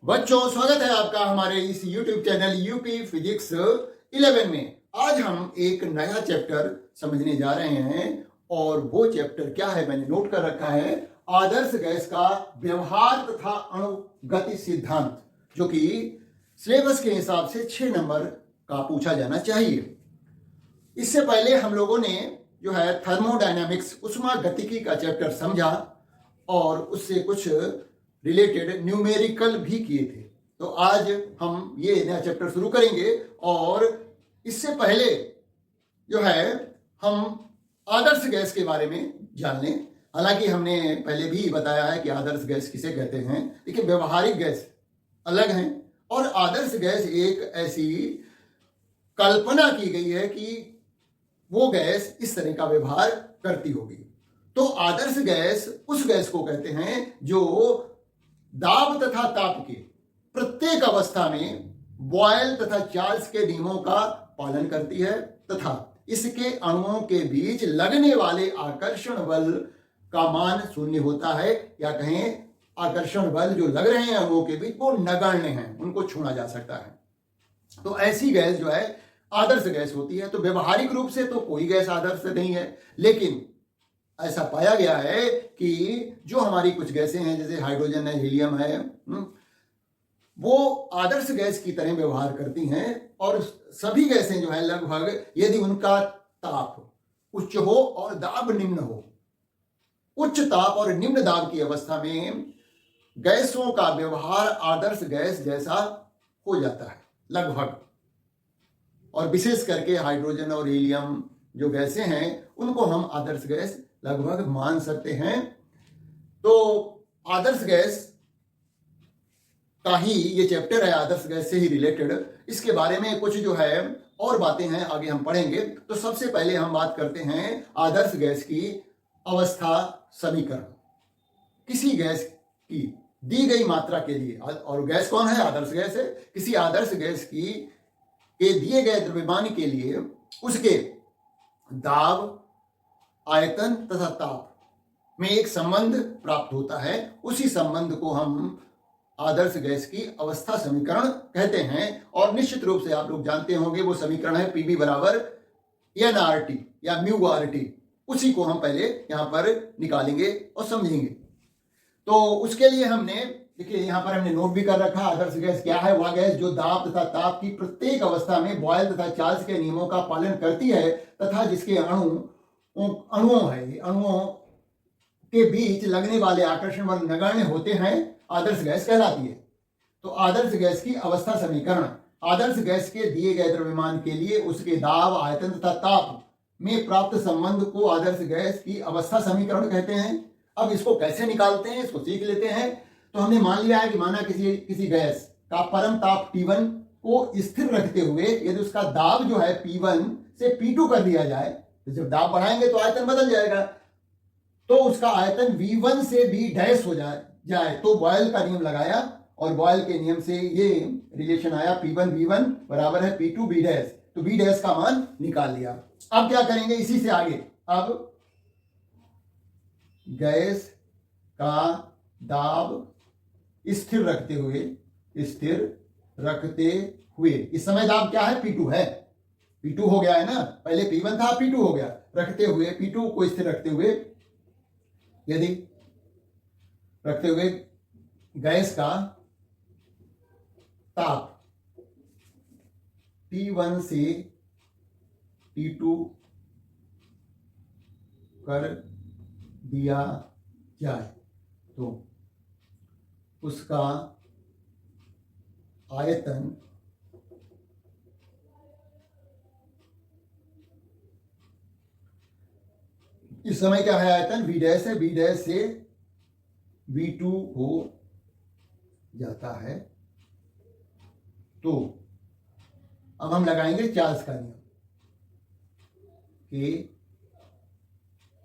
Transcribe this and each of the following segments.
बच्चों, स्वागत है आपका हमारे इस YouTube चैनल यूपी फिजिक्स 11 में। आज हम एक नया चैप्टर समझने जा रहे हैं और वो चैप्टर क्या है मैंने नोट कर रखा है, आदर्श गैस का व्यवहार तथा अणुगति सिद्धांत, जो कि सिलेबस के हिसाब से 6 नंबर का पूछा जाना चाहिए। इससे पहले हम लोगों ने जो है थर्मोडायनामिक्स उष्मागतिकी का चैप्टर समझा और उससे कुछ रिलेटेड न्यूमेरिकल भी किए थे। तो आज हम ये नया चैप्टर शुरू करेंगे और इससे पहले जो है हम आदर्श गैस के बारे में जान लें। हालांकि हमने पहले भी बताया है कि आदर्श गैस किसे कहते हैं, लेकिन व्यवहारिक गैस अलग हैं और आदर्श गैस एक ऐसी कल्पना की गई है कि वो गैस इस तरह का व्यवहार करती होगी। तो आदर्श गैस उस गैस को कहते हैं जो दाब तथा ताप के प्रत्येक अवस्था में बॉयल तथा चार्ल्स के नियमों का पालन करती है तथा इसके अणुओं के बीच लगने वाले आकर्षण बल का मान शून्य होता है, या कहें आकर्षण बल जो लग रहे हैं अणुओं के बीच वो नगण्य हैं, उनको छूना जा सकता है। तो ऐसी गैस जो है आदर्श गैस होती है। तो व्यवहारिक रूप से तो कोई गैस आदर्श नहीं है, लेकिन ऐसा पाया गया है कि जो हमारी कुछ गैसें हैं जैसे हाइड्रोजन है, हीलियम है, वो आदर्श गैस की तरह व्यवहार करती हैं। और सभी गैसें जो है लगभग, यदि उनका ताप उच्च हो और दाब निम्न हो, उच्च ताप और निम्न दाब की अवस्था में गैसों का व्यवहार आदर्श गैस जैसा हो जाता है लगभग। और विशेष करके हाइड्रोजन और हीलियम जो गैसें हैं उनको हम आदर्श गैस लगभग मान सकते हैं। तो आदर्श गैस का ही ये चैप्टर है, आदर्श गैस से ही रिलेटेड। इसके बारे में कुछ जो है और बातें हैं, आगे हम पढ़ेंगे। तो सबसे पहले हम बात करते हैं आदर्श गैस की अवस्था समीकरण। किसी गैस की दी गई मात्रा के लिए, और गैस कौन है? आदर्श गैस है। किसी आदर्श गैस की के दिए गए द्रव्यमान के लिए उसके दाब, आयतन तथा ताप में एक संबंध प्राप्त होता है। उसी संबंध को हम आदर्श गैस की अवस्था समीकरण कहते हैं। और निश्चित रूप से आप लोग जानते होंगे वो समीकरण है पीबी बराबर एनआरटी या म्यू आरटी। उसी को हम पहले यहां पर निकालेंगे और समझेंगे। तो उसके लिए हमने देखिए यहां पर हमने नोट भी कर रखा, आदर्श गैस क्या है? वह गैस जो दाब तथा ताप की प्रत्येक अवस्था में बॉयल तथा चार्ल्स के नियमों का पालन करती है तथा जिसके अणुओं के बीच लगने वाले आकर्षण बल नगण्य होते हैं, आदर्श गैस कहलाती है। तो आदर्श गैस की अवस्था समीकरण, आदर्श गैस के दिए गए द्रव्यमान के लिए उसके दाब, आयतन तथा ताप में प्राप्त संबंध को आदर्श गैस की अवस्था समीकरण कहते हैं। अब इसको कैसे निकालते हैं इसको सीख लेते हैं। तो हमने मान लिया है कि माना किसी गैस का परम ताप T1 को स्थिर रखते हुए यदि उसका दाब जो है P1 से P2 कर दिया जाए, तो जब दाब बढ़ाएंगे तो आयतन बदल जाएगा। तो उसका आयतन V1 से V' हो जाए तो बॉयल का नियम लगाया और बॉयल के नियम से ये रिलेशन आया P1 V1 बराबर है P2 B'। तो B' का मान निकाल लिया। अब क्या करेंगे इसी से आगे, अब गैस का दाब स्थिर रखते हुए इस समय दाब क्या है? P2 है। P2 हो गया है ना, पहले P1 था, P2 हो गया। रखते हुए P2 को स्थिर रखते हुए गैस का ताप T1 से T2 कर दिया जाए तो उसका आयतन इस समय क्या है? आयतन V' है, V' से V2 हो जाता है। तो अब हम लगाएंगे चार्ल्स का नियम के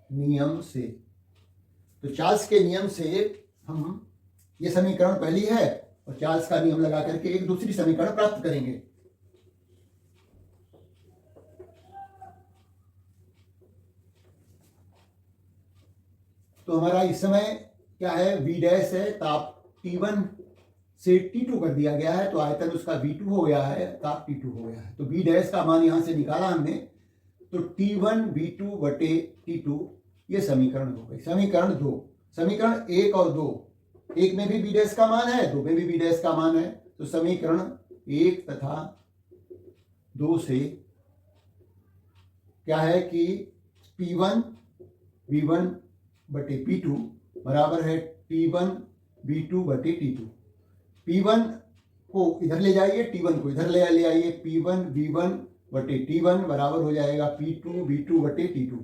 नियम से। तो चार्ल्स के नियम से हम ये समीकरण पहली है और चार्ल्स का नियम लगा करके एक दूसरी समीकरण प्राप्त करेंगे। तो हमारा इस समय क्या है? V' है, ताप T1 से T2 कर दिया गया है, तो आयतन उसका V2 हो गया है, ताप T2 हो गया है। तो B डैश का मान यहां से निकाला हमने, तो T1 V2 बटे T2, ये समीकरण हो गई। समीकरण 2, समीकरण 1 और 2, 1 में भी B डैश का मान है, 2 में भी B डैश का मान है। तो समीकरण 1 तथा 2 से क्या है कि P1 V1 बटे P2 बराबर है T1 V2 बटे T2। P1 को इधर ले जाइए, T1 को इधर ले आइए, P1 V1 बटे T1 बराबर हो जाएगा P2 V2 बटे T2।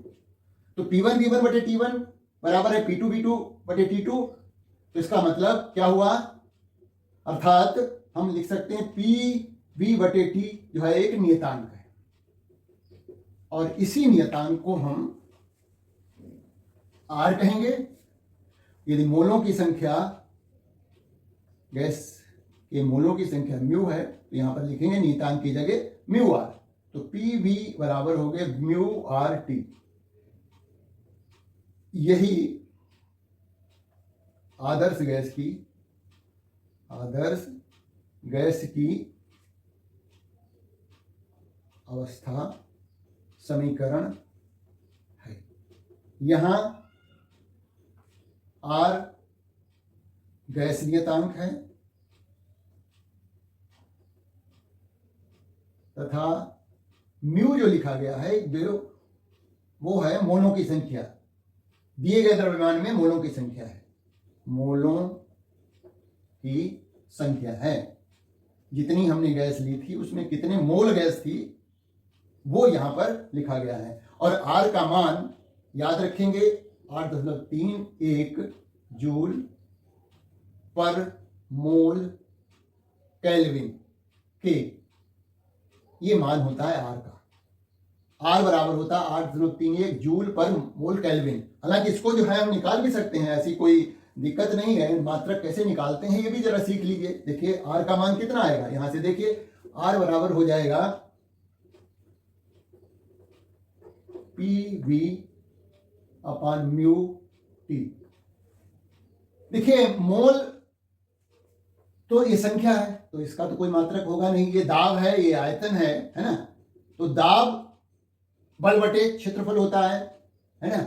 तो P1 V1 बटे T1 बराबर है P2 V2 बटे T2। तो इसका मतलब क्या हुआ, अर्थात हम लिख सकते हैं P V बटे T जो है एक नियतांक है, और इसी नियतांक को हम R कहेंगे। यदि मोलों की संख्या, गैस के मोलों की संख्या म्यू है, तो यहां पर लिखेंगे नियतांक की जगह म्यू आर। तो पी वी बराबर हो गए म्यू आर टी। यही आदर्श गैस की अवस्था समीकरण है। यहां आर गैस नियतांक है तथा म्यू जो लिखा गया है वो है मोलों की संख्या। दिए गए द्रव्यमान में मोलों की संख्या है, मोलों की संख्या है। जितनी हमने गैस ली थी उसमें कितने मोल गैस थी वो यहां पर लिखा गया है। और आर का मान याद रखेंगे, 8.31 जूल पर मोल केल्विन के, ये मान होता है आर का। आर बराबर होता है 8.31 जूल पर मोल केल्विन। हालांकि इसको जो है हम निकाल भी सकते हैं, ऐसी कोई दिक्कत नहीं है। मात्रक कैसे निकालते हैं ये भी जरा सीख लीजिए। देखिए आर का मान कितना आएगा, यहां से देखिए आर बराबर हो जाएगा P V upon mu T. देखिए मोल तो ये संख्या है, तो इसका तो कोई मात्रक होगा नहीं। ये दाब है, ये आयतन है ना। तो दाब बल बटे क्षेत्रफल होता है ना।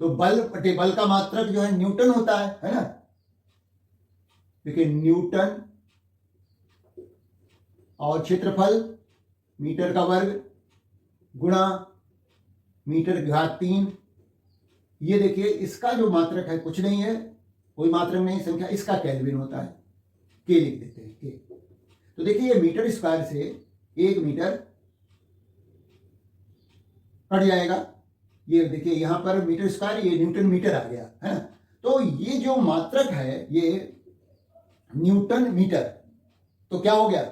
तो बल बटे बल का मात्रक जो है न्यूटन होता है ना। देखिए न्यूटन और क्षेत्रफल मीटर का वर्ग गुणा मीटर घात 3। ये देखिए इसका जो मात्रक है कुछ नहीं है, कोई मात्रक नहीं संख्या, इसका केल्विन होता है, के लिख देते हैं के। तो देखिए ये मीटर स्क्वायर से 1 मीटर कट जाएगा। ये देखिए यहां पर मीटर स्क्वायर, ये न्यूटन मीटर आ गया है ना। तो ये जो मात्रक है ये न्यूटन मीटर, तो क्या हो गया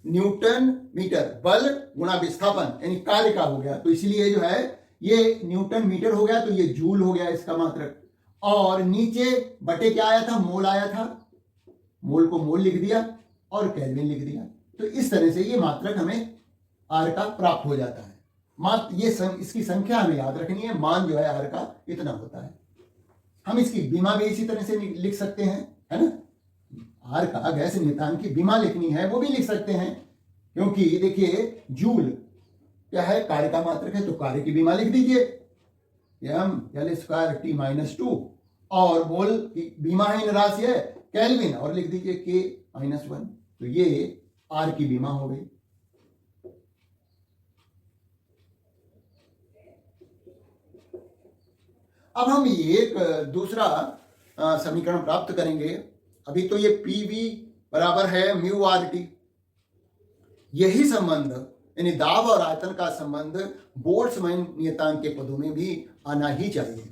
न्यूटन मीटर बल गुणा विस्थापन यानी कार्य का हो गया। तो इसलिए जो है ये न्यूटन मीटर हो गया, तो ये जूल हो गया इसका मात्रक। और नीचे बटे क्या आया था, मोल आया था, मोल को मोल लिख दिया और केल्विन लिख दिया। तो इस तरह से ये मात्रक हमें आर का प्राप्त हो जाता है। इसकी संख्या हमें याद रखनी है, मान जो है आर का इतना होता है। हम इसकी बीमा भी इसी तरह से लिख सकते हैं, है ना। आर का गैस नियतांक की बीमा लिखनी है वो भी लिख सकते हैं, क्योंकि देखिए जूल क्या है, कार्य का मात्रक है, तो कार्य की बीमा लिख दीजिए m(L2 T-2), और मोल की बीमा है इन राशि है केल्विन, और लिख दीजिए K-1। तो ये आर की बीमा हो गई। अब हम एक दूसरा समीकरण प्राप्त करेंगे। अभी तो ये पी वी बराबर है म्यू आर टी। यही संबंध यानी दाब और आयतन का संबंध बोल्ट्जमैन नियतांक के पदों में भी आना ही चाहिए।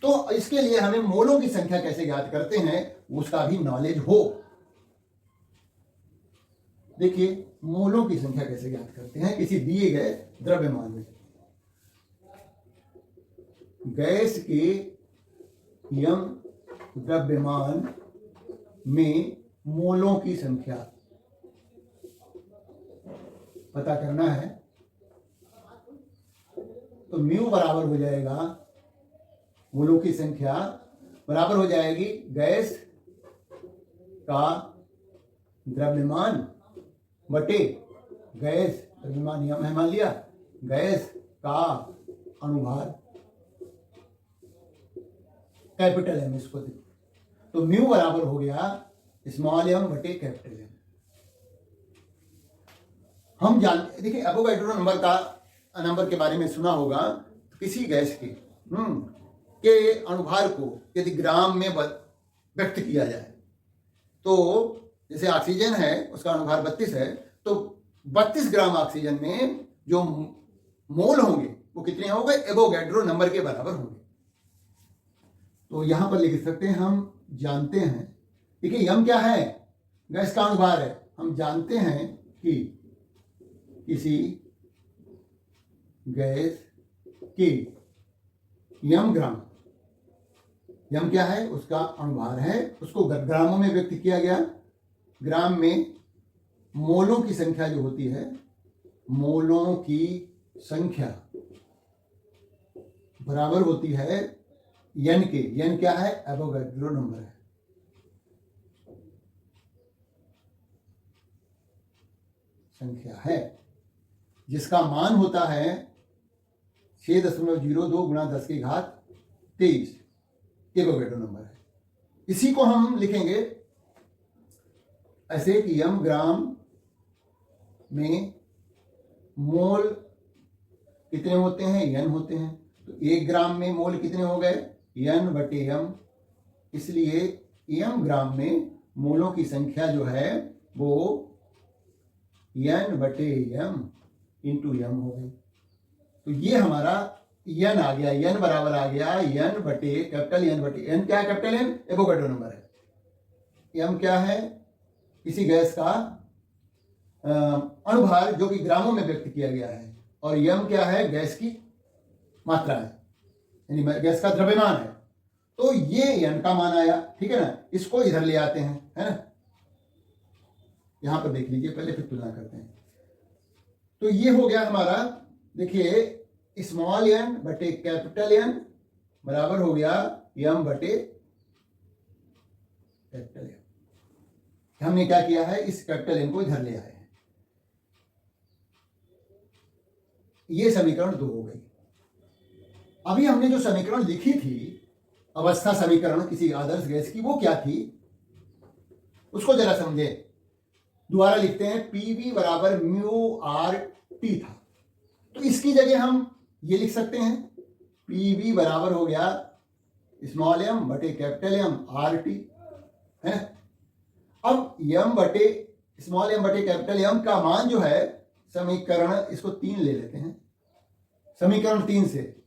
तो इसके लिए हमें मोलों की संख्या कैसे ज्ञात करते हैं उसका भी नॉलेज हो। देखिए मोलों की संख्या कैसे ज्ञात करते हैं किसी दिए गए द्रव्यमान में। गैस के यम द्रव्यमान में मोलों की संख्या पता करना है, तो म्यू बराबर हो जाएगा, मोलों की संख्या बराबर हो जाएगी गैस का द्रव्यमान बटे गैस, द्रव्यमान यम है मान लिया, गैस का अनुभार कैपिटल एम इसको देखो, तो म्यू बराबर हो गया स्मॉल एम बटे कैपिटल एम। हम जानते, देखिए एवोगाड्रो नंबर के बारे में सुना होगा। तो किसी गैस के अनुभार को यदि ग्राम में व्यक्त किया जाए, तो जैसे ऑक्सीजन है उसका अनुभार 32 है, तो 32 ग्राम ऑक्सीजन में जो मोल होंगे वो कितने होंगे, एवोगाड्रो नंबर के बराबर होंगे। तो यहां पर लिख सकते हैं, हम जानते हैं, देखिए यम क्या है, गैस का अनुभार है। हम जानते हैं कि किसी गैस की यम ग्राम, यम क्या है, उसका अनुभार है, उसको ग्रामों में व्यक्त किया गया। ग्राम में मोलों की संख्या जो होती है, मोलों की संख्या बराबर होती है एन के। एन क्या है, एवोगाड्रो नंबर है। संख्या है जिसका मान होता है 6.02 गुणा 10 की घात 23, एवोगाड्रो नंबर है। इसी को हम लिखेंगे ऐसे कि यम ग्राम में मोल कितने होते हैं, एन होते हैं। तो 1 ग्राम में मोल कितने हो गए, एन बटे एम। इसलिए एम ग्राम में मोलों की संख्या जो है वो एन बटे एम इंटू एम हो गई। तो ये हमारा एन आ गया, एन बराबर आ गया एन बटे कैपिटल एन बटे एन। क्या है कैपिटल एन, एवोगाड्रो नंबर है। एम क्या है, किसी गैस का अनुभार जो कि ग्रामों में व्यक्त किया गया है, और यम क्या है, गैस की मात्रा है, यानी गैस का द्रव्यमान है। तो ये एन का मान आया, ठीक है ना। इसको इधर ले आते हैं, है ना, यहां पर देख लीजिए, पहले फिर तुलना करते हैं। तो ये हो गया हमारा, देखिए स्मॉल एन बटे कैपिटल एन बराबर हो गया एम बटे कैपिटल एन। हमने क्या किया है, इस कैपिटल एन को इधर ले आए हैं। ये समीकरण 2 हो गई। अभी हमने जो समीकरण लिखी थी, अवस्था समीकरण किसी आदर्श गैस की, वो क्या थी उसको जरा समझे। दोबारा लिखते हैं, पीवी बराबर म्यू आर टी था। तो इसकी जगह हम ये लिख सकते हैं, पीवी बराबर हो गया स्मॉल एम बटे कैपिटल एम आर टी है। अब एम बटे स्मॉल एम बटे कैपिटल एम का मान जो है, समीकरण इसको 3 ले लेते हैं। समीकरण 3 से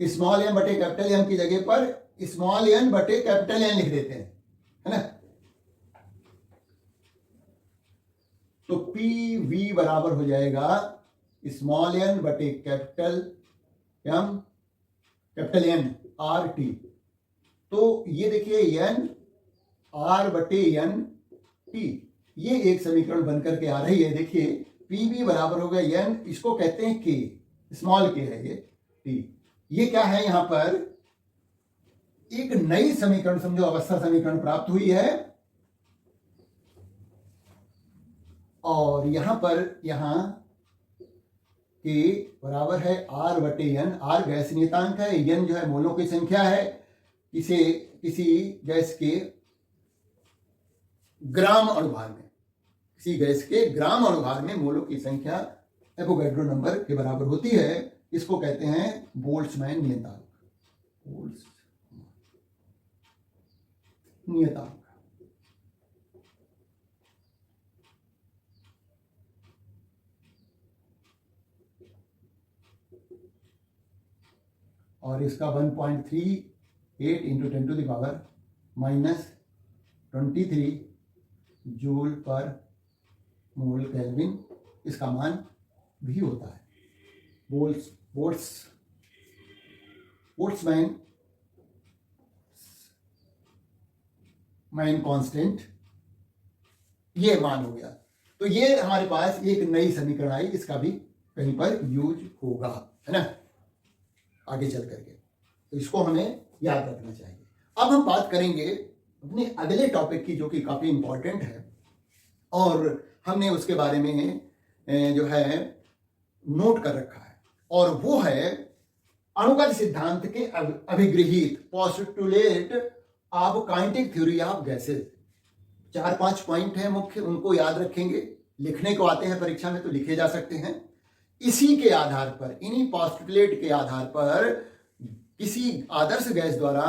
स्मॉल एम बटे कैपिटल एम की जगह पर स्मॉल एन बटे कैपिटल एन लिख देते हैं, है ना। तो पी वी बराबर हो जाएगा स्मॉल एन बटे capital M capital N R T. तो ये देखिए एन आर बटे एन टी, ये एक समीकरण बनकर के आ रही है। देखिए पी वी बराबर हो गया एन, इसको कहते हैं के, स्मॉल के है ये टी। ये क्या है, यहां पर एक नई समीकरण समझो, अवस्था समीकरण प्राप्त हुई है। और यहां पर यहां के बराबर है आर बटे एन। आर गैस नियतांक है, एन जो है मोलों की संख्या है। किसी गैस के ग्राम अनुभार में, किसी गैस के ग्राम अनुभार में मोलों की संख्या एवोगाड्रो नंबर के बराबर होती है। इसको कहते हैं बोल्ट्जमैन नियतांक। नियतांक और इसका 1.38 into 10 to the power -23 joule पर मोल केल्विन इसका मान भी होता है। बोल्ट्जमैन कांस्टेंट ये मान हो गया। तो ये हमारे पास एक नई समीकरण आई, इसका भी कहीं पर यूज होगा, है ना, आगे चल करके। तो इसको हमें याद रखना चाहिए। अब हम बात करेंगे अपने अगले टॉपिक की, जो कि काफी इंपॉर्टेंट है और हमने उसके बारे में जो है नोट कर रखा है, और वो है अणुगत सिद्धांत के अभिगृहित postulate of kinetic theory of gases. 4-5 point है मुख्य, उनको याद रखेंगे। लिखने को आते हैं परीक्षा में तो लिखे जा सकते हैं। इसी के आधार पर, इन्हीं पोस्टुलेट के आधार पर किसी आदर्श गैस द्वारा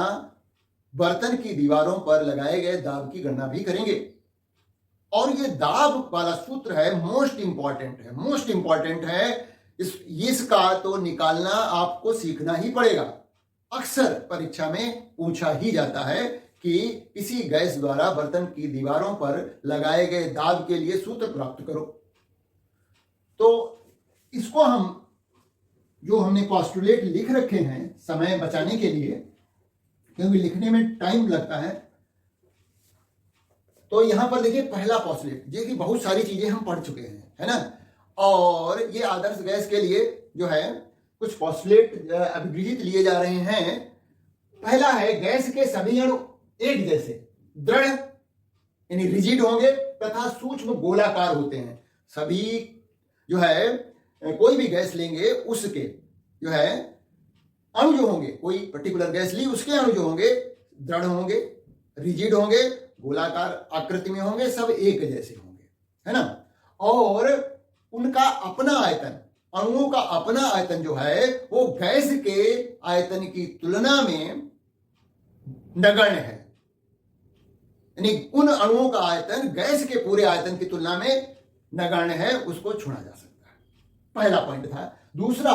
बर्तन की दीवारों पर लगाए गए दाब की गणना भी करेंगे। और ये दाब वाला सूत्र है मोस्ट इंपॉर्टेंट है। इसका तो निकालना आपको सीखना ही पड़ेगा। अक्सर परीक्षा में पूछा ही जाता है कि किसी गैस द्वारा बर्तन की दीवारों पर लगाए गए दाब के लिए सूत्र प्राप्त करो। तो इसको जो हमने पोस्टुलेट लिख रखे हैं समय बचाने के लिए, क्योंकि लिखने में टाइम लगता है, तो यहां पर देखिए पहला पोस्टुलेट, जो कि बहुत सारी चीजें हम पढ़ चुके हैं, है ना। और ये आदर्श गैस के लिए जो है कुछ पोस्टुलेट अभिगृहित लिए जा रहे हैं। पहला है, गैस के सभी अणु एक जैसे दृढ़ यानी रिजिड होंगे तथा सूक्ष्म गोलाकार होते हैं। सभी जो है कोई भी गैस लेंगे उसके जो है अणु जो होंगे, कोई पर्टिकुलर गैस ली, उसके अणु जो होंगे दृढ़ होंगे, रिजिड होंगे, गोलाकार आकृति में होंगे, सब एक जैसे होंगे, है ना। और उनका अपना आयतन, अणुओं का अपना आयतन जो है वो गैस के आयतन की तुलना में नगण्य है। यानी उन अणुओं का आयतन गैस के पूरे आयतन की तुलना में नगण्य है, उसको छुड़ा जा सकता है। पहला पॉइंट था। दूसरा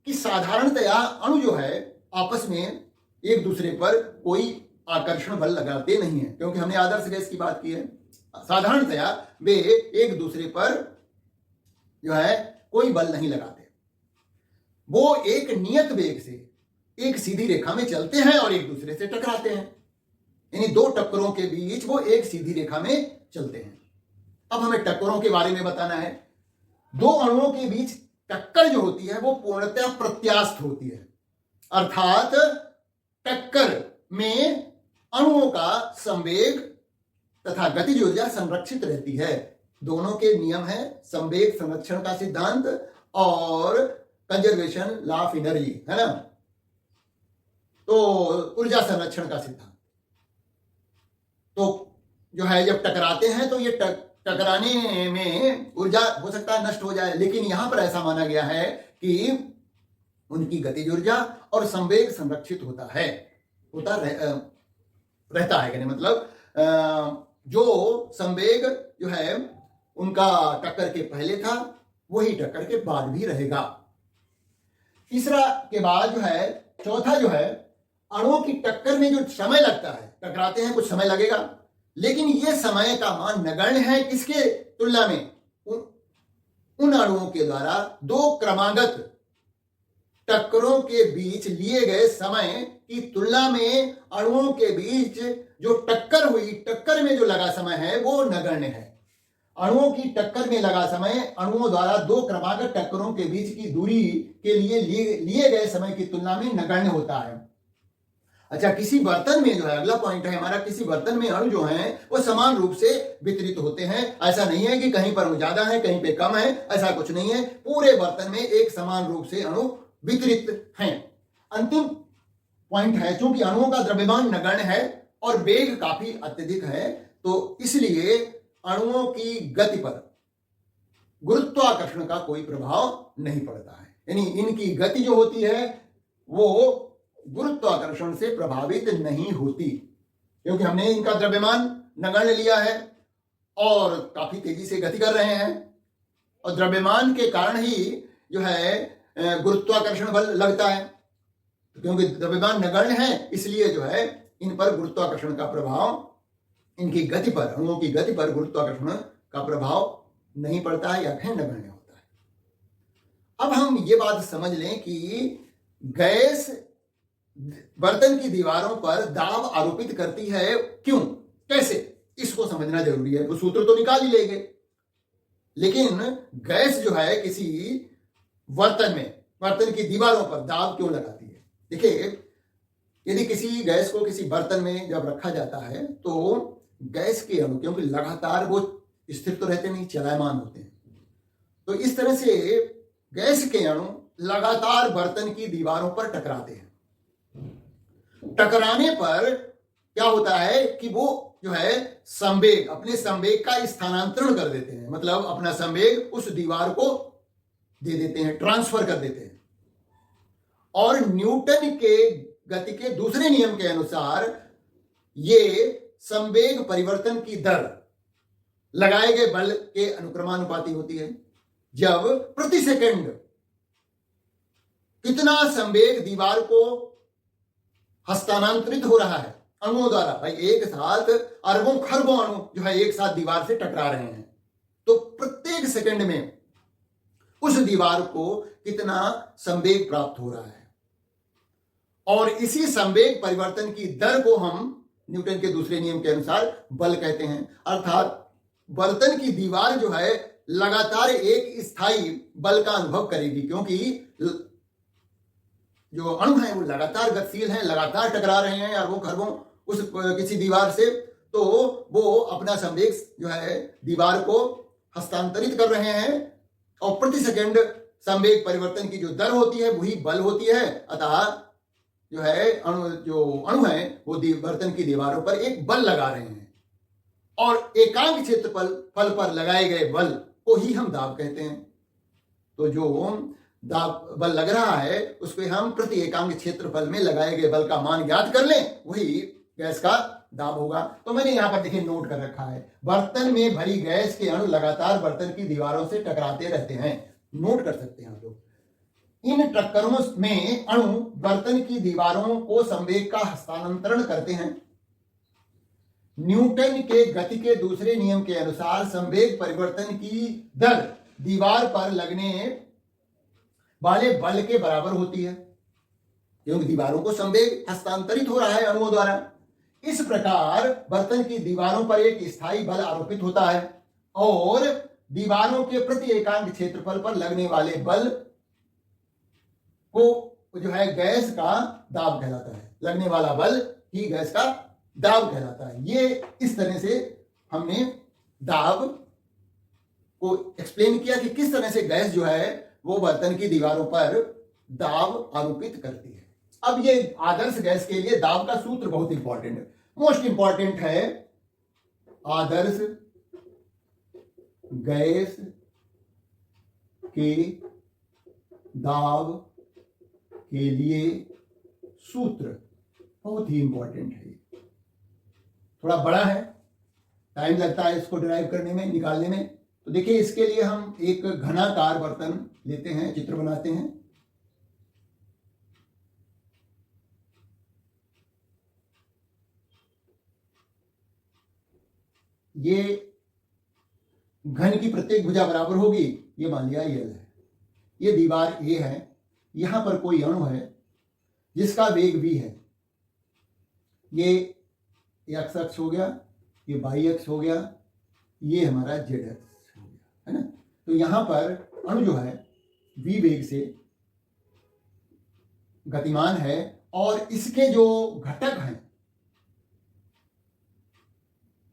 कि साधारणतया अणु जो है आपस में एक दूसरे पर कोई आकर्षण बल लगाते नहीं है, क्योंकि हमने आदर्श गैस की बात की है। साधारणतया वे एक दूसरे पर जो है कोई बल नहीं लगाते। वो एक नियत वेग से एक सीधी रेखा में चलते हैं और एक दूसरे से टकराते हैं। यानी दो टक्करों के बीच वो एक सीधी रेखा में चलते हैं। अब हमें टक्करों के बारे में बताना है। दो अणुओं के बीच टक्कर जो होती है वो पूर्णतः प्रत्यास्थ होती है, अर्थात टक्कर में अणुओं का संवेग तथा गतिज ऊर्जा संरक्षित रहती है। दोनों के नियम है संवेग संरक्षण का सिद्धांत और कंजर्वेशन लॉ ऑफ एनर्जी, है ना। तो ऊर्जा संरक्षण का सिद्धांत, तो जो है जब टकराते हैं तो ये टकराने में ऊर्जा हो सकता है नष्ट हो जाए, लेकिन यहां पर ऐसा माना गया है कि उनकी गतिज ऊर्जा और संवेग संरक्षित होता है, रहता है। मतलब जो संवेग जो है उनका टक्कर के पहले था वही टक्कर के बाद भी रहेगा। तीसरा के बाद जो है, चौथा जो है, अणुओं की टक्कर में जो समय लगता है, टकराते हैं कुछ समय लगेगा, लेकिन यह समय का मान नगण्य है। किसके तुलना में? उन अणुओं के द्वारा दो क्रमागत टक्करों के बीच लिए गए समय की तुलना में अणुओं के बीच जो टक्कर हुई, टक्कर में जो लगा समय है वो नगण्य है। अणुओं की टक्कर में लगा समय अणुओं द्वारा दो क्रमागत टक्करों के बीच की दूरी के लिए लिए गए समय की तुलना में नगण्य होता है। अच्छा, किसी बर्तन में जो है, अगला पॉइंट है हमारा, किसी बर्तन में अणु जो हैं वो समान रूप से वितरित होते हैं। ऐसा नहीं है कि कहीं पर अणु ज्यादा है कहीं पे कम है, ऐसा कुछ नहीं है। पूरे बर्तन में एक समान रूप से अणु वितरित हैं। अंतिम पॉइंट है, चूंकि अणुओं का द्रव्यमान नगण्य है और वेग काफी अत्यधिक है, तो इसलिए अणुओं की गति पर गुरुत्वाकर्षण का कोई प्रभाव नहीं पड़ता है। यानी इनकी गति जो होती है वो गुरुत्वाकर्षण से प्रभावित नहीं होती, क्योंकि हमने इनका द्रव्यमान नगण्य लिया है और काफी तेजी से गति कर रहे हैं, और द्रव्यमान के कारण ही जो है गुरुत्वाकर्षण बल लगता है। क्योंकि द्रव्यमान नगण्य है इसलिए जो है इन पर गुरुत्वाकर्षण का प्रभाव, इनकी गति पर, अणुओं की गति पर गुरुत्वाकर्षण का प्रभाव नहीं पड़ता है या फिर नगण्य होता है। अब हम ये बात समझ लें कि गैस बर्तन की दीवारों पर दाब आरोपित करती है, क्यों, कैसे, इसको समझना जरूरी है। वो सूत्र तो निकाल ही लेंगे, लेकिन गैस जो है किसी बर्तन में, बर्तन की दीवारों पर दाब क्यों लगाती है? देखिए, यदि किसी गैस को किसी बर्तन में जब रखा जाता है तो गैस के अणु, क्योंकि लगातार वो स्थिर तो रहते नहीं, चलायमान होते हैं, तो इस तरह से गैस के अणु लगातार बर्तन की दीवारों पर टकराते हैं। टकराने पर क्या होता है कि वो जो है संवेग, अपने संवेग का स्थानांतरण कर देते हैं, मतलब अपना संवेग उस दीवार को दे देते हैं, ट्रांसफर कर देते हैं। और न्यूटन के गति के दूसरे नियम के अनुसार ये संवेग परिवर्तन की दर लगाए गए बल के अनुक्रमानुपाती होती है। जब प्रति सेकंड कितना संवेग दीवार को हस्तांतरित हो रहा है अणुओं द्वारा, भाई एक साथ अरबों खरबों अणु जो है एक साथ दीवार से टकरा रहे हैं, तो प्रत्येक सेकंड में उस दीवार को कितना संवेग प्राप्त हो रहा है, और इसी संवेग परिवर्तन की दर को हम न्यूटन के दूसरे नियम के अनुसार बल कहते हैं। अर्थात बर्तन की दीवार जो है लगातार एक स्थायी बल का अनुभव करेगी, क्योंकि जो अणु हैं वो लगातार गतिशील हैं, लगातार टकरा रहे हैं अरबों खरबों उस किसी दीवार से, तो वो अपना संवेग जो है दीवार को हस्तांतरित कर रहे हैं, और प्रति सेकंड संवेग परिवर्तन की जो दर होती है वही बल होती है। अतः जो है अणु है वो बर्तन की दीवारों पर एक बल लगा रहे हैं, और एकांक क्षेत्रफल पर लगाए गए बल को ही हम दाब कहते हैं। तो जो दाब बल लग रहा है उसको हम प्रति एकांक क्षेत्रफल में लगाए गए बल का मान ज्ञात कर लें, वही गैस का दाब होगा। तो मैंने यहां पर देखिए नोट कर रखा है, बर्तन में भरी गैस के अणु लगातार बर्तन की दीवारों से टकराते रहते हैं। नोट कर सकते हैं आप लोग। इन टक्करों में अणु बर्तन की दीवारों को संवेग का हस्तांतरण करते हैं। न्यूटन के गति के दूसरे नियम के अनुसार संवेग परिवर्तन की दर दीवार पर लगने वाले बल के बराबर होती है, क्योंकि दीवारों को संवेग हस्तांतरित हो रहा है अणुओं द्वारा। इस प्रकार बर्तन की दीवारों पर एक स्थायी बल आरोपित होता है, और दीवारों के प्रति एकांक क्षेत्रफल पर लगने वाले बल को जो है गैस का दाब कहलाता है। लगने वाला बल ही गैस का दाब कहलाता है। ये इस तरह से हमने दाब को एक्सप्लेन किया कि किस तरह से गैस जो है वो बर्तन की दीवारों पर दाब आरोपित करती है। अब ये आदर्श गैस के लिए दाब का सूत्र बहुत इंपॉर्टेंट है, मोस्ट इंपॉर्टेंट है। आदर्श गैस के दाब के लिए सूत्र बहुत ही इंपॉर्टेंट है। थोड़ा बड़ा है, टाइम लगता है इसको डिराइव करने में, निकालने में। तो देखिए इसके लिए हम एक घनाकार बर्तन लेते हैं, चित्र बनाते हैं। ये घन की प्रत्येक भुजा बराबर होगी, ये मान लिया यल है। ये दीवार ए है, यहां पर कोई अणु है जिसका वेग v है। ये एक्स अक्ष हो गया, ये वाई अक्ष हो गया, ये हमारा जेड अक्ष हो गया, है ना। तो यहां पर अणु जो है v वेग से गतिमान है, और इसके जो घटक हैं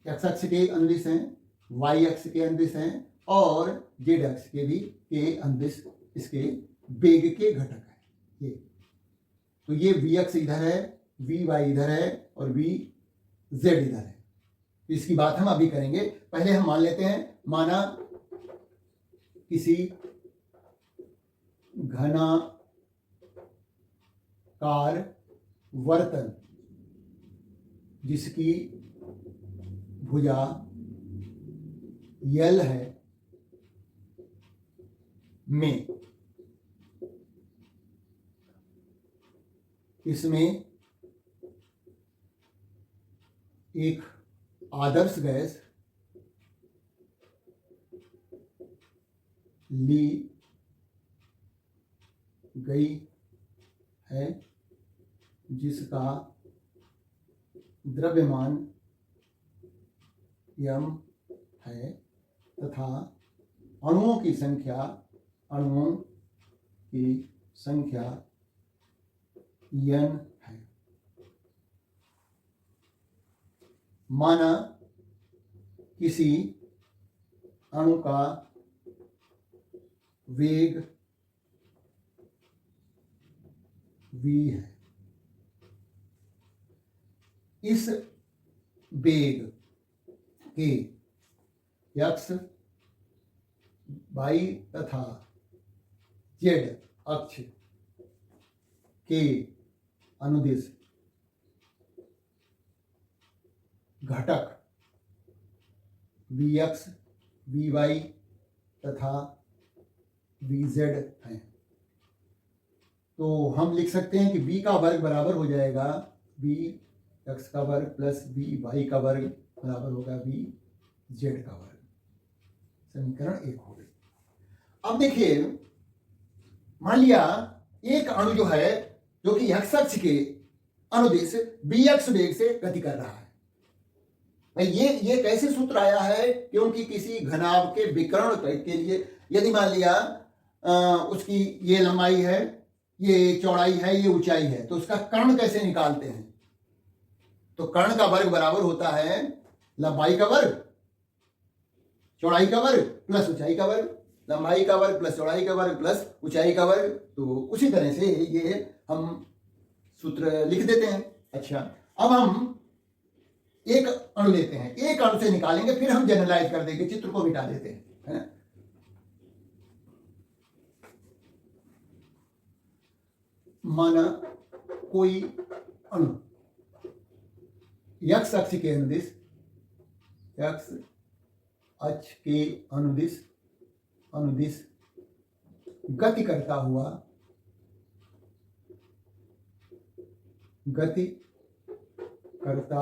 एक्स अक्ष के अनुदिश हैं, वाई अक्ष के अनुदिश हैं, और जेड अक्ष के भी के अनुदिश इसके वेग के घटक है। ये तो ये वी एक्स इधर है, वी वाई इधर है, और वी जेड इधर है। तो इसकी बात हम अभी करेंगे। पहले हम मान लेते हैं, माना किसी घनाकार वर्तन जिसकी भुजा यल है में इसमें एक आदर्श गैस ली गई है जिसका द्रव्यमान m है तथा अणुओं की संख्या n है। माना किसी अणु का वेग v है, इस वेग के x, y तथा z अक्ष के अनुदिश घटक vx, vy तथा vz हैं। तो हम लिख सकते हैं कि v का वर्ग बराबर हो जाएगा v x का वर्ग प्लस v y का वर्ग बराबर होगा v z का वर्ग। समीकरण 1 हो गई। अब देखिए, मान लिया एक अणु जो है, जो कि x अक्ष के अनुदिश bx वेग से गति कर रहा है। भाई ये कैसे सूत्र आया है? क्योंकि किसी घनाभ के विकर्ण के लिए यदि मान लिया उसकी ये लंबाई है, ये चौड़ाई है, ये ऊंचाई है, तो उसका कर्ण कैसे निकालते हैं? तो कर्ण का वर्ग बराबर होता है लंबाई का वर्ग, चौड़ाई का वर्ग प्लस ऊंचाई का वर्ग। लंबाई का वर्ग प्लस चौड़ाई का वर्ग प्लस ऊंचाई का वर्ग। तो उसी तरह से ये हम सूत्र लिख देते हैं। अच्छा, अब हम एक अणु लेते हैं, एक अणु से निकालेंगे, फिर हम जनरलाइज कर देंगे, चित्र को मिटा देते हैं, है ना। माना कोई अणु x अक्ष के अनुदिश, x अक्ष के अनुदिश गति करता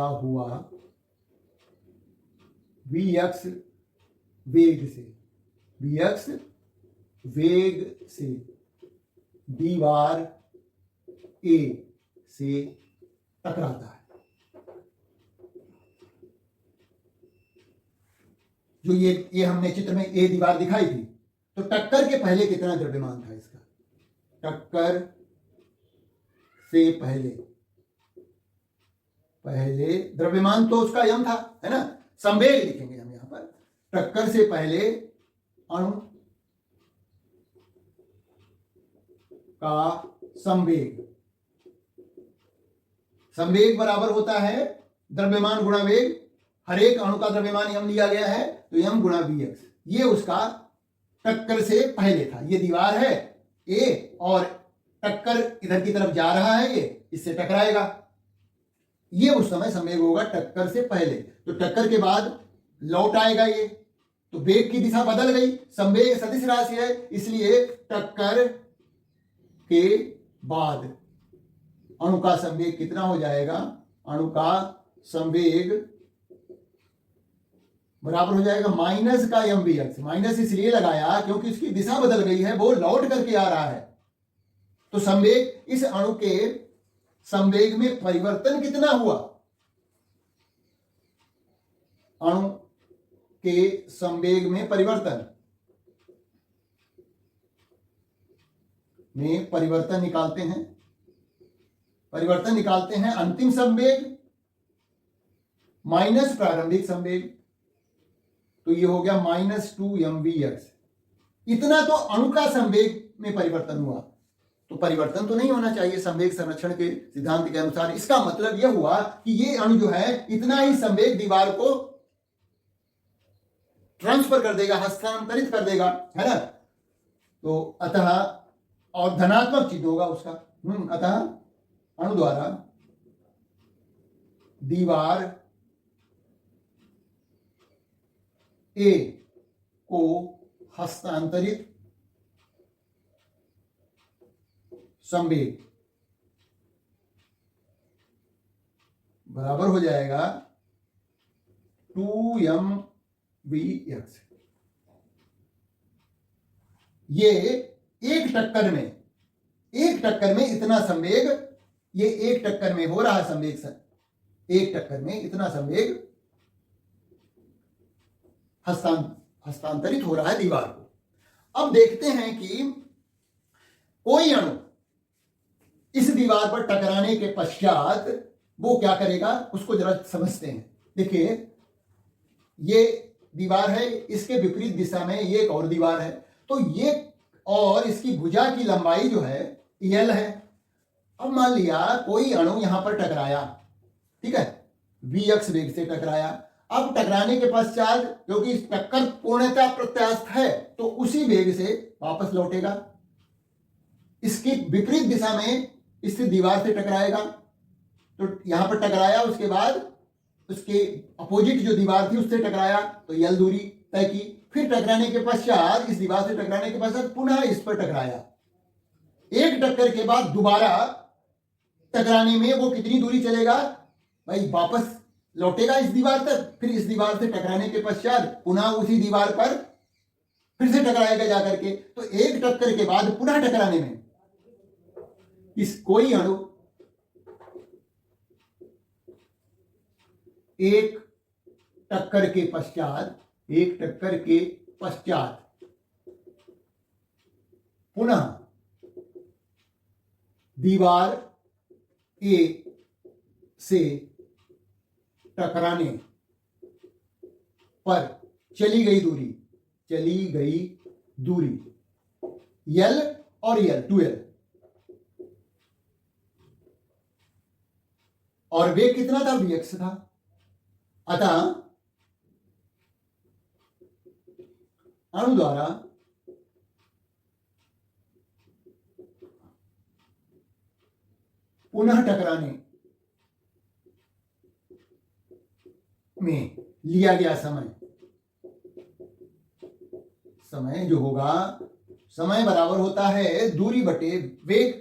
हुआ vx वेग से दीवार A से टकराता है। जो ये हमने चित्र में A दीवार दिखाई थी, तो टक्कर के पहले कितना द्रव्यमान था इसका? टक्कर से पहले द्रव्यमान तो उसका m था, है ना। संवेग लिखेंगे हम यहां पर। टक्कर से पहले अणु का संवेग बराबर होता है द्रव्यमान गुणा वेग। हर एक अणु का द्रव्यमान m लिया गया है, तो m गुणा vx। ये उसका टक्कर से पहले था। ये दीवार है A और टक्कर इधर की तरफ जा रहा है, ये इससे टकराएगा। ये उस समय संवेग होगा टक्कर से पहले। तो टक्कर के बाद लौट आएगा ये, तो वेग की दिशा बदल गई। संवेग सदिश राशि है, इसलिए टक्कर के बाद अणु का संवेग कितना हो जाएगा? अणु का संवेग बराबर हो जाएगा माइनस का mvx। माइनस इसलिए लगाया क्योंकि उसकी दिशा बदल गई है, वो लौट करके आ रहा है। तो संवेग, इस अणु के संवेग में परिवर्तन कितना हुआ? अणु के संवेग में परिवर्तन निकालते हैं अंतिम संवेग माइनस प्रारंभिक संवेग। तो ये हो गया -2mvx। इतना तो अणु का संवेग में परिवर्तन हुआ, तो परिवर्तन तो नहीं होना चाहिए संवेग संरक्षण के सिद्धांत के अनुसार। इसका मतलब यह हुआ कि ये अणु जो है इतना ही संवेग दीवार को ट्रांसफर कर देगा, हस्तांतरित कर देगा, है ना। तो अतः और धनात्मक चिन्ह होगा उसका। अतः अणु द्वारा दीवार A को हस्तांतरित संवेग बराबर हो जाएगा 2mvx। ये एक टक्कर में इतना संवेग, ये एक टक्कर में हो रहा संवेग, एक टक्कर में इतना संवेग हस्तांतरित हो रहा है दीवार को। अब देखते हैं कि कोई अणु इस दीवार पर टकराने के पश्चात वो क्या करेगा, उसको जरा समझते हैं। देखिए ये दीवार है, इसके विपरीत दिशा में ये एक और दीवार है, तो ये और इसकी भुजा की लंबाई जो है एल है। अब मान लिया कोई अणु यहां पर टकराया, ठीक है, वी एक्स वेग से टकराया। अब टकराने के पश्चात क्योंकि टक्कर पूर्णतः प्रत्यास्थ है तो उसी वेग से वापस लौटेगा, इसकी विपरीत दिशा में इससे दीवार से टकराएगा। तो यहां पर टकराया, उसके बाद उसके अपोजिट जो दीवार थी उससे टकराया तो यल दूरी तय की। फिर टकराने के पश्चात इस दीवार से टकराने के पश्चात पुनः इस पर टकराया। एक टक्कर के बाद दोबारा टकराने में वो कितनी दूरी चलेगा भाई, वापस लौटेगा इस दीवार तक। फिर इस दीवार से टकराने के पश्चात पुनः उसी दीवार पर फिर से टकराएगा जाकर के। तो एक टक्कर के बाद पुनः टकराने में इस कोई अणु एक टक्कर के पश्चात पुनः दीवार ए से टकराने पर चली गई दूरी यल और यल 2l, और वेग कितना था, vx था। अतः अणु द्वारा पुनः टकराने में लिया गया समय जो होगा, समय बराबर होता है दूरी बटे वेग,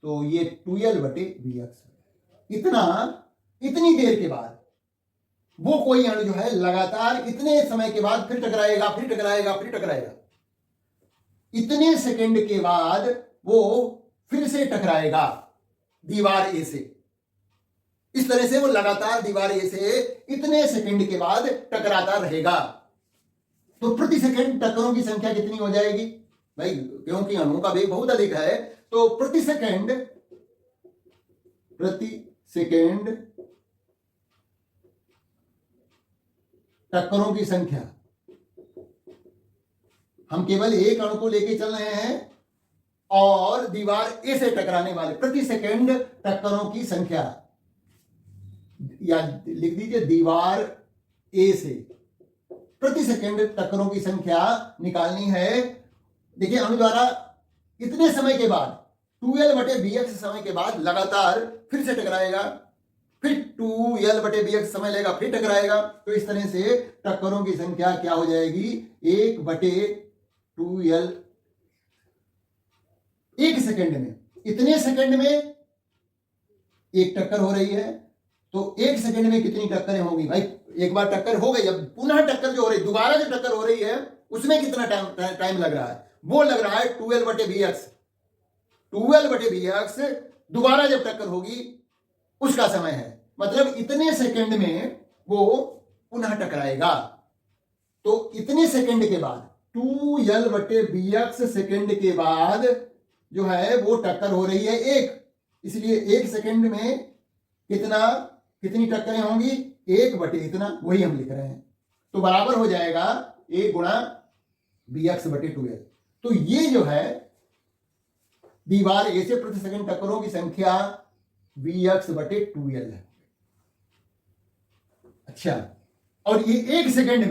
तो ये 2l बटे vx। इतनी देर के बाद वो कोई अणु जो है लगातार इतने समय के बाद फिर टकराएगा। इतने सेकंड के बाद वो फिर से टकराएगा दीवार ए से। इस तरह से वो लगातार दीवार ए से इतने सेकंड के बाद टकराता रहेगा। तो प्रति सेकंड टक्करों की संख्या कितनी हो जाएगी भाई, क्योंकि अणुओं का वेग बहुत अधिक है, तो प्रति सेकंड टक्करों की संख्या, हम केवल एक अणु को लेके चल रहे हैं और दीवार ए से टकराने वाले प्रति सेकंड टक्करों की संख्या, या लिख दीजिए दीवार ए से प्रति सेकंड टक्करों की संख्या निकालनी है। देखिए अणु द्वारा इतने समय के बाद 2l बटे bx समय के बाद लगातार फिर से टकराएगा, फिर 2l बटे bx समय लेगा, फिर टकराएगा। तो इस तरह से टक्करों की संख्या क्या हो जाएगी, 1 बटे 2l। एक सेकंड में, इतने सेकंड में एक टक्कर हो रही है, तो एक सेकंड में कितनी टक्करें होंगी भाई, एक बार टक्कर हो गई, अब पुनः टक्कर जो हो रही, दोबारा जो टक्कर हो रही है उसमें कितना टाइम लग रहा है, वो लग रहा है 2l बटे bx। 2l बटे bx दोबारा जब टक्कर होगी उसका समय है, मतलब इतने सेकंड में वो पुनः टकराएगा। तो इतने सेकंड के बाद 2l बटे bx सेकंड के बाद जो है वो टक्कर हो रही है एक, इसलिए एक सेकंड में कितनी टक्करें होंगी, 1 बटे इतना, वही हम लिख रहे हैं। तो बराबर हो जाएगा 1 गुणा bx बटे 2l। तो ये जो है दीवार ए से प्रति सेकंड टक्करों की संख्या vx बटे 2l है। अच्छा, और ये एक सेकंड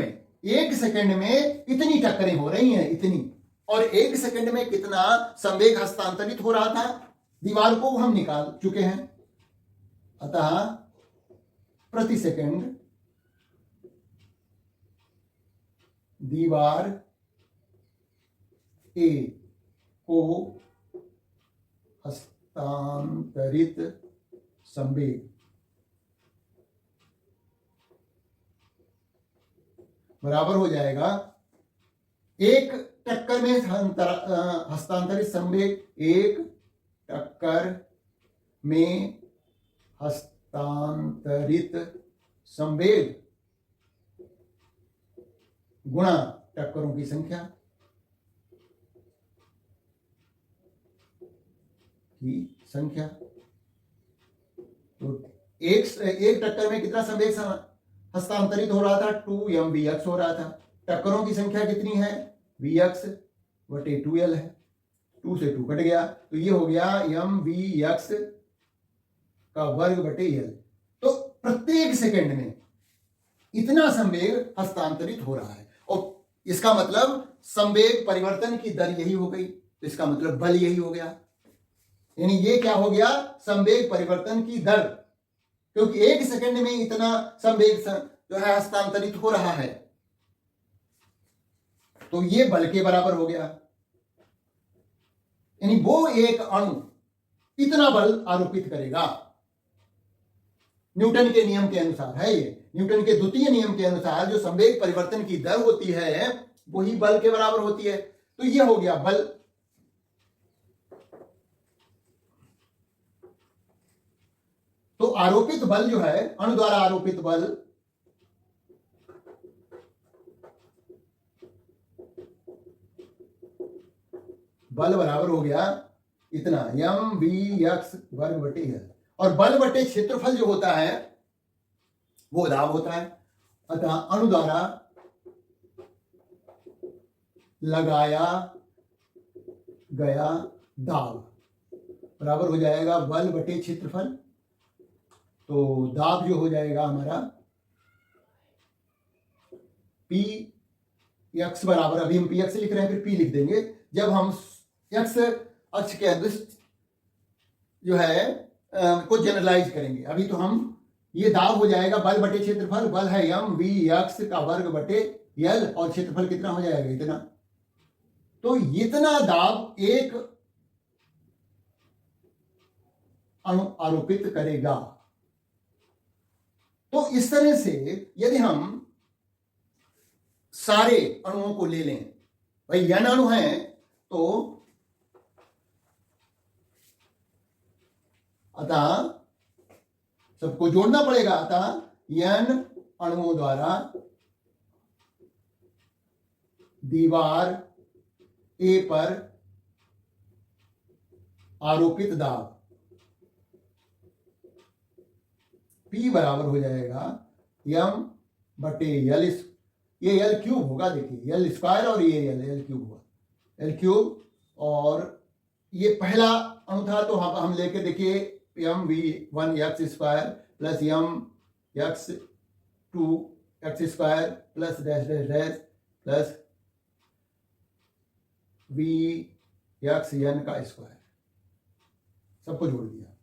में इतनी टक्करें हो रही हैं, इतनी, और एक सेकंड में कितना संवेग हस्तांतरित हो रहा था दीवार को हम निकाल चुके हैं। अतः प्रति सेकंड दीवार ए को हस्तांतरित संवेग बराबर हो जाएगा एक टक्कर में हस्तांतरित संवेग, एक टक्कर में हस्तांतरित संवेग गुणा टक्करों की संख्या तो एक टक्कर में कितना संवेग हस्तांतरित हो रहा था, 2mvx हो रहा था। टक्करों की संख्या कितनी है, vx बटे 2l है, 2 से 2 कट गया, तो ये हो गया mvx का वर्ग बटे l। तो प्रत्येक सेकंड में इतना संवेग हस्तांतरित हो रहा है, और इसका मतलब संवेग परिवर्तन की दर यही हो गई, तो इसका मतलब बल यही हो गया। यानी ये क्या हो गया, संवेग परिवर्तन की दर, क्योंकि एक सेकंड में इतना संवेग जो है हस्तांतरित हो रहा है, तो ये बल के बराबर हो गया। यानी वो एक अणु इतना बल आरोपित करेगा, न्यूटन के नियम के अनुसार है ये, न्यूटन के द्वितीय नियम के अनुसार जो संवेग परिवर्तन की दर होती है वही बल के बराबर होती है। तो ये हो गया बल। तो आरोपित बल जो है, अणु द्वारा आरोपित बल, बल बराबर हो गया इतना mvx वर्ग बटे l, और बल बटे क्षेत्रफल जो होता है वो दाब होता है। अतः अणु द्वारा लगाया गया दाब बराबर हो जाएगा बल बटे क्षेत्रफल। तो दाब जो हो जाएगा हमारा पी एक्स बराबर, अभी हम पी एक्स लिख रहे हैं, फिर पी लिख देंगे जब हम एक्स अक्ष के अनुदिश जो है को जनरलाइज करेंगे। अभी तो हम ये दाब हो जाएगा बल बटे क्षेत्रफल, बल है mvx का वर्ग बटे l, और क्षेत्रफल कितना हो जाएगा, इतना। तो इतना दाब एक अणु आरोपित करेगा। तो इस तरह से यदि हम सारे अणुओं को ले लें, भाई n अणु हैं तो अतः सबको जोड़ना पड़ेगा, अतः n अणुओं द्वारा दीवार A पर आरोपित दाब P बराबर हो जाएगा m बटे l, ये l क्यूब होगा, देखिए l स्क्वायर और ये l क्यूब होगा, l क्यूब। और ये पहला अणु था तो हम लेके देखिए mv1x square plus mx2x square plus dash dash dash plus vxn का स्क्वायर, सबको जोड़ दिया।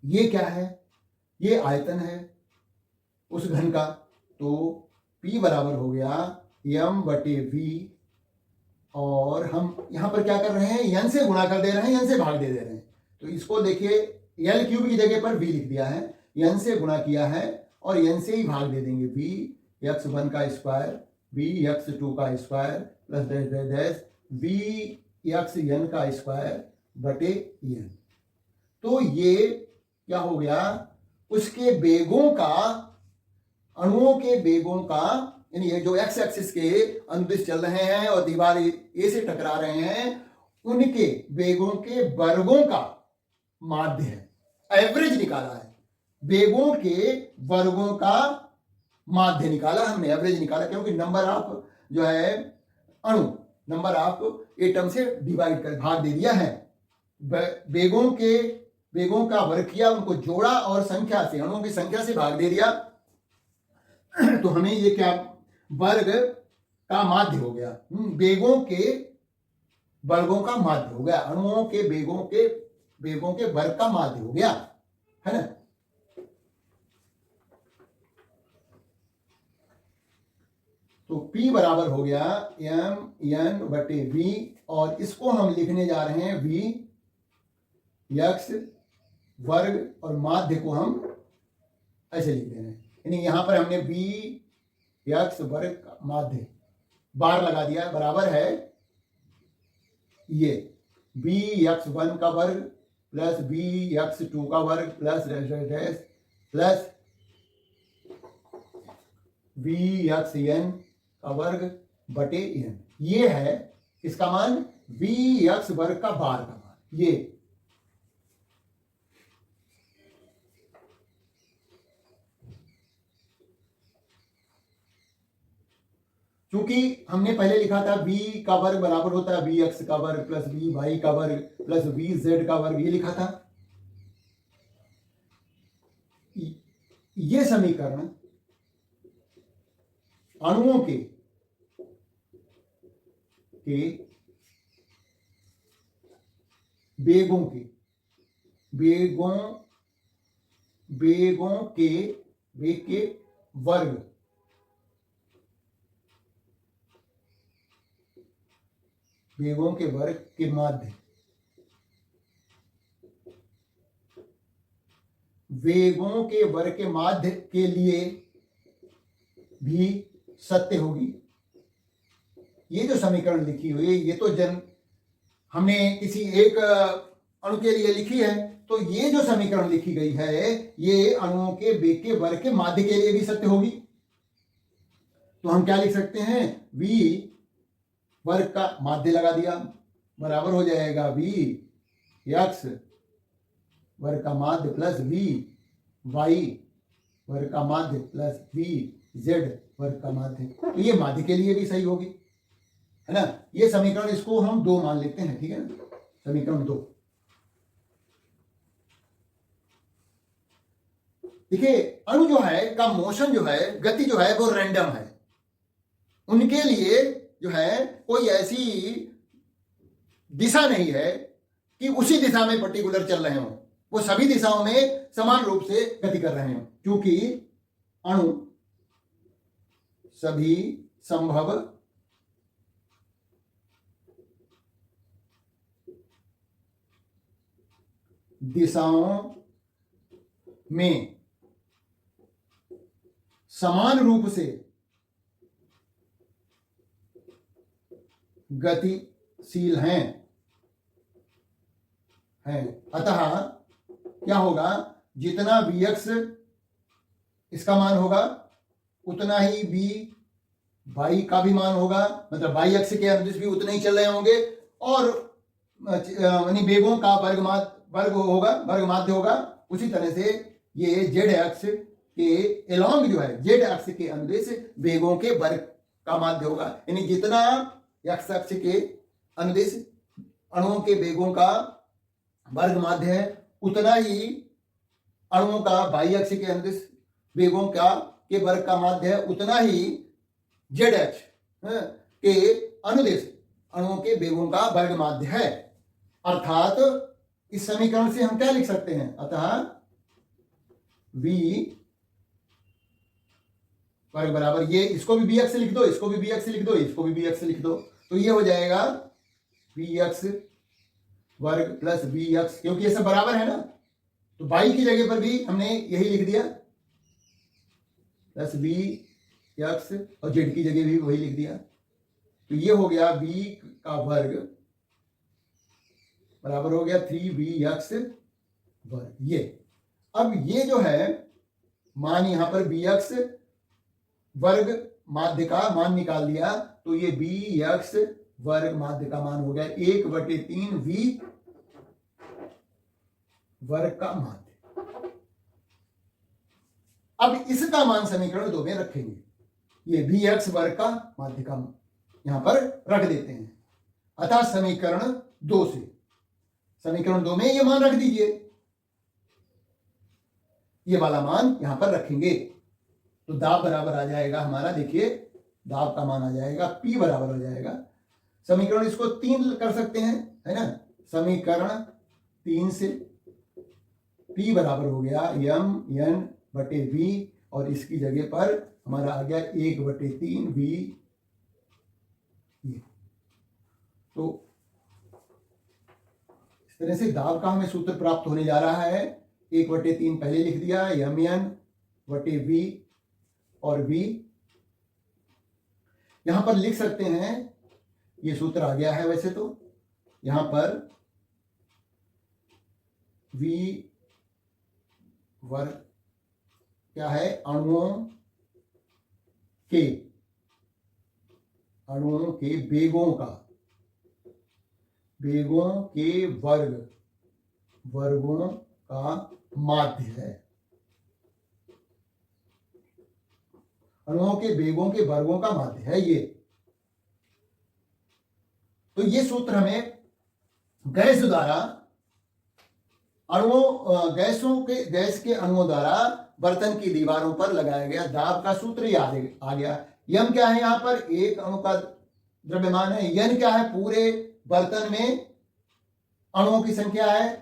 ये क्या है, ये आयतन है उस घन का, तो P बराबर हो गया m बटे v, और हम यहां पर क्या कर रहे हैं, n से गुणा कर दे रहे हैं, n से भाग दे रहे हैं। तो इसको देखिए l क्यूब की जगह पर v लिख दिया है, n से गुणा किया है और n से ही भाग दे देंगे, vx1 का स्क्वायर vx2 का square plus dash dash dash vxn का स्क्वायर बटे n। तो ये क्या हो गया, उसके बेगों का, अणुओं के बेगों का, यानी ये जो एक्स एक्सिस के अनुदिश चल रहे हैं और दीवार ए से टकरा रहे हैं, उनके बेगों के वर्गों का माध्य है, एवरेज निकाला है। बेगों के वर्गों का माध्य निकाला हमने, एवरेज निकाला, क्योंकि नंबर ऑफ जो है अणु, नंबर ऑफ एटम से डिवाइड कर भाग दे दिया है, बेगों का वर्ग किया, उनको जोड़ा और संख्या से, अणुओं की संख्या से भाग दे दिया। तो हमें ये क्या, वर्ग का माध्य हो गया, बेगों के वर्गों का माध्य हो गया, अणुओं के बेगों के वर्ग का माध्य हो गया, है ना। तो P बराबर हो गया m n बटे v, और इसको हम लिखने जा रहे हैं v x वर्ग, और माध्य को हम ऐसे लिख दे रहे हैं, यानी यहां पर हमने v x वर्ग माध्य बार लगा दिया, बराबर है ये vx1 का वर्ग प्लस vx2 का वर्ग plus dash dash dash plus vxn का वर्ग बटे n। ये है इसका मान, vx वर्ग का बार का मान, ये। क्योंकि हमने पहले लिखा था v का वर्ग बराबर होता है vx का वर्ग प्लस vy का वर्ग प्लस vz का वर्ग, ये लिखा था। ये समीकरण अणुओं के वेगों के वेग के वर्ग के माध्य वेगों के वर्ग के माध्य के लिए भी सत्य होगी। ये जो समीकरण लिखी हुई है, ये तो हमने किसी एक अणु के लिए लिखी है, तो ये जो समीकरण लिखी गई है ये अणुओं के वेग के वर्ग के माध्य के लिए भी सत्य होगी। तो हम क्या लिख सकते हैं, v वर्ग का माध्य लगा दिया, बराबर हो जाएगा v x वर्ग का माध्य प्लस v y वर्ग का माध्य प्लस v z वर्ग का माध्य। तो ये माध्य के लिए भी सही होगी, है ना। ये समीकरण, इसको हम 2 मान लेते हैं, ठीक है ना, समीकरण 2। देखिए अणु जो है का मोशन जो है, गति जो है वो रैंडम है। उनके लिए जो है कोई ऐसी दिशा नहीं है कि उसी दिशा में पर्टिकुलर चल रहे हों, वो सभी दिशाओं में समान रूप से गति कर रहे हों, क्योंकि अणु सभी संभव दिशाओं में समान रूप से गतिशील हैं। अतः क्या होगा, जितना vx इसका मान होगा उतना ही y का भी मान होगा, मतलब y अक्ष के अनुदिश भी उतने ही चल रहे होंगे, और यानी वेगों का वर्ग होगा, वर्ग माध्य होगा। उसी तरह से ये z अक्ष के एलॉन्ग जो है, z अक्ष के अनुदिश वेगों के वर्ग का माध्य होगा। यानी जितना x अक्ष के अनुदिश अणुओं के वेगों का वर्ग माध्य है, उतना ही अणुओं का y अक्ष के अनुदिश वेगों के वर्ग का माध्य है, उतना ही z अक्ष के अनुदिश अणुओं के वेगों का वर्ग माध्य है। अर्थात इस समीकरण से हम क्या लिख सकते हैं, अतः v वर्ग बराबर, ये इसको भी bx से लिख दो, इसको भी bx से लिख दो, इसको भी bx से लिख दो, तो ये हो जाएगा bx वर्ग प्लस bx, क्योंकि ये सब बराबर है ना, तो y की जगह पर भी हमने यही लिख दिया प्लस bx, और z की जगह भी वही लिख दिया। तो ये हो गया v का वर्ग बराबर हो गया 3bx वर्ग। ये अब ये जो है मान, यहां पर bx वर्ग माध्य का मान निकाल दिया, तो ये bx वर्ग माध्य का मान हो गया 1/3 v वर्ग का माध्य। अब इसका मान समीकरण 2 में रखेंगे, ये bx वर्ग का माध्य का यहां पर रख देते हैं। अतः समीकरण 2 से, समीकरण 2 में ये मान रख दीजिए, ये वाला मान यहां पर रखेंगे, तो दाब बराबर आ जाएगा हमारा, देखिए दाब का मान आ जाएगा P बराबर हो जाएगा, समीकरण इसको 3 कर सकते हैं, है ना। समीकरण 3 से P बराबर हो गया mn/v, और इसकी जगह पर हमारा आ गया 1/3 v। तो इस तरह से दाब का हमें सूत्र प्राप्त होने जा रहा है। 1/3 पहले लिख दिया, mn/v और v यहां पर लिख सकते हैं, ये सूत्र आ गया है। वैसे तो यहां पर v वर्ग क्या है, अणुओं के वेगों के वर्गों का माध्य है। अणुओं के वेगों के वर्गों का माध्य है ये, तो ये सूत्र हमें गैस द्वारा अणुओं गैस के अणुओं द्वारा बर्तन की दीवारों पर लगाया गया दाब का सूत्र याद आ गया। यम क्या है, यहां पर एक अणु का द्रव्यमान है। यन क्या है, पूरे बर्तन में अणुओं की संख्या है।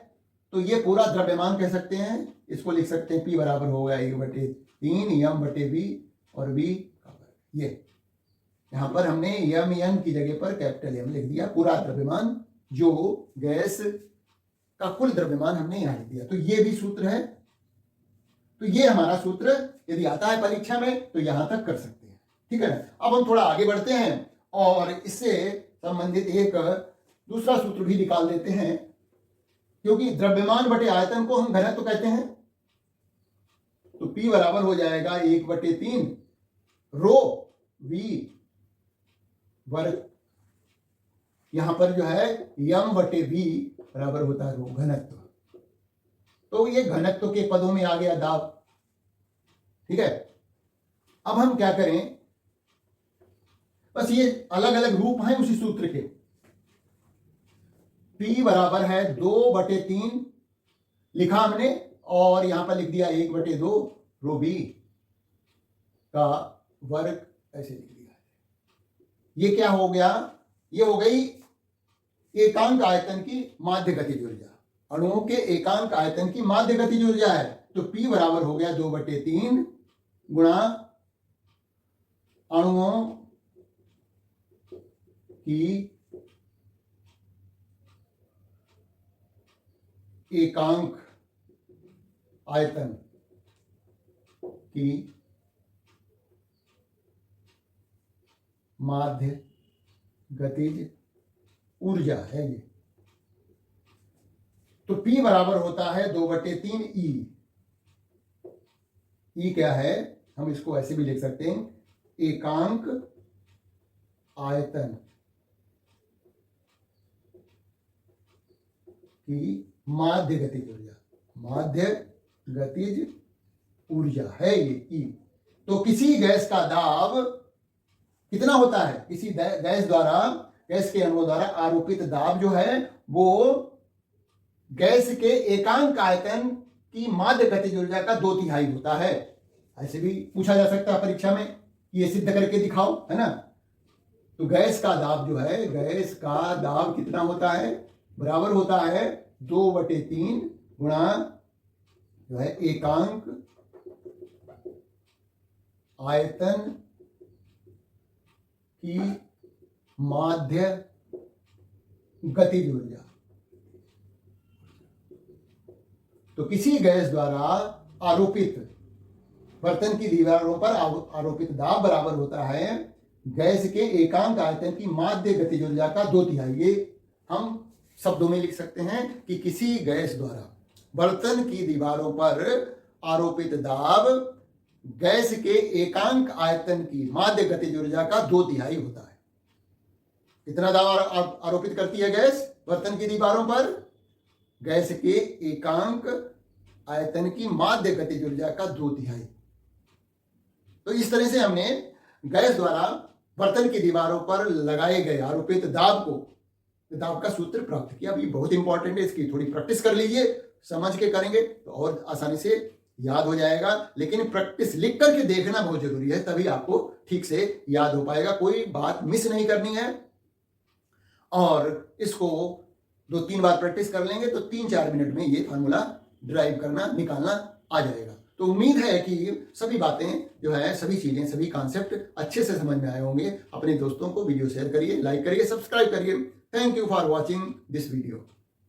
तो ये पूरा द्रव्यमान कह सकते हैं। इसको लिख सकते हैं P बराबर होगा 1/3 यम बटे V और V ये यहां पर हमने यम एन की जगह पर कैपिटल एम लिख दिया। पूरा द्रव्यमान जो गैस का कुल द्रव्यमान हमने यहां लिख दिया। तो ये भी सूत्र है। तो ये हमारा सूत्र यदि आता है परीक्षा में तो यहां तक कर सकते हैं। ठीक है ना। अब हम थोड़ा आगे बढ़ते हैं और इससे संबंधित एक दूसरा सूत्र भी निकाल लेते हैं, क्योंकि द्रव्यमान बटे आयतन को हम घनत्व कहते हैं। तो P बराबर हो जाएगा 1/3 रो V वर्ग। यहां पर जो है यम बटे V बराबर होता है रो घनत्व। तो ये घनत्व के पदों में आ गया दाब। ठीक है। अब हम क्या करें, बस ये अलग अलग रूप हैं उसी सूत्र के। P बराबर है 2/3 लिखा हमने और यहां पर लिख दिया 1/2 रो B का वर्ग ऐसे लिख दिया। ये क्या हो गया, ये हो गई एकांक आयतन की माध्य गतिज ऊर्जा। अणुओं के एकांक आयतन की माध्य गतिज ऊर्जा है। तो P बराबर हो गया 2/3 गुणा अणुओं की एकांक आयतन की माध्य गतिज ऊर्जा है ये। तो P बराबर होता है 2/3 E क्या है, हम इसको ऐसे भी लिख सकते हैं, एकांक आयतन की माध्य गतिज ऊर्जा। माध्य गतिज ऊर्जा है ये E। तो किसी गैस का दाब कितना होता है, किसी गैस द्वारा, गैस के अणुओं द्वारा आरोपित दाब जो है वो गैस के एकांक आयतन की माध्य गतिज ऊर्जा का 2/3 होता है। ऐसे भी पूछा जा सकता है परीक्षा में, ये सिद्ध करके दिखाओ, है ना। तो गैस का दाब जो है, गैस का दाब कितना होता है, बराबर होता है 2/3 गुणा जो है एकांक आयतन की माध्य गतिज ऊर्जा। तो किसी गैस द्वारा आरोपित बर्तन की दीवारों पर आरोपित दाब बराबर होता है गैस के एकांक आयतन की माध्य गतिज ऊर्जा का 2/3। ये हम शब्दों में लिख सकते हैं कि किसी गैस द्वारा बर्तन की दीवारों पर आरोपित दाब गैस के एकांक आयतन की माध्य गतिज ऊर्जा का 2/3 होता है। कितना दाब आरोपित करती है गैस बर्तन की दीवारों पर, गैस के एकांक आयतन की माध्य गतिज ऊर्जा का 2/3। तो इस तरह से हमने गैस द्वारा बर्तन की दीवारों पर लगाए गए आरोपित दाब का सूत्र प्राप्त किया। अभी बहुत इंपॉर्टेंट है, इसकी थोड़ी प्रैक्टिस कर लीजिए, समझ के करेंगे तो और आसानी से याद हो जाएगा। लेकिन प्रैक्टिस लिख करके देखना बहुत जरूरी है, तभी आपको ठीक से याद हो पाएगा। कोई बात मिस नहीं करनी है और इसको 2-3 बार प्रैक्टिस कर लेंगे तो 3-4 मिनट में ये फार्मूला ड्राइव करना, निकालना आ जाएगा। तो उम्मीद है कि सभी बातें जो है, सभी चीजें, सभी कॉन्सेप्ट अच्छे से समझ में आए होंगे। अपने दोस्तों को वीडियो शेयर करिए, लाइक करिए, सब्सक्राइब करिए। Thank you for watching this video.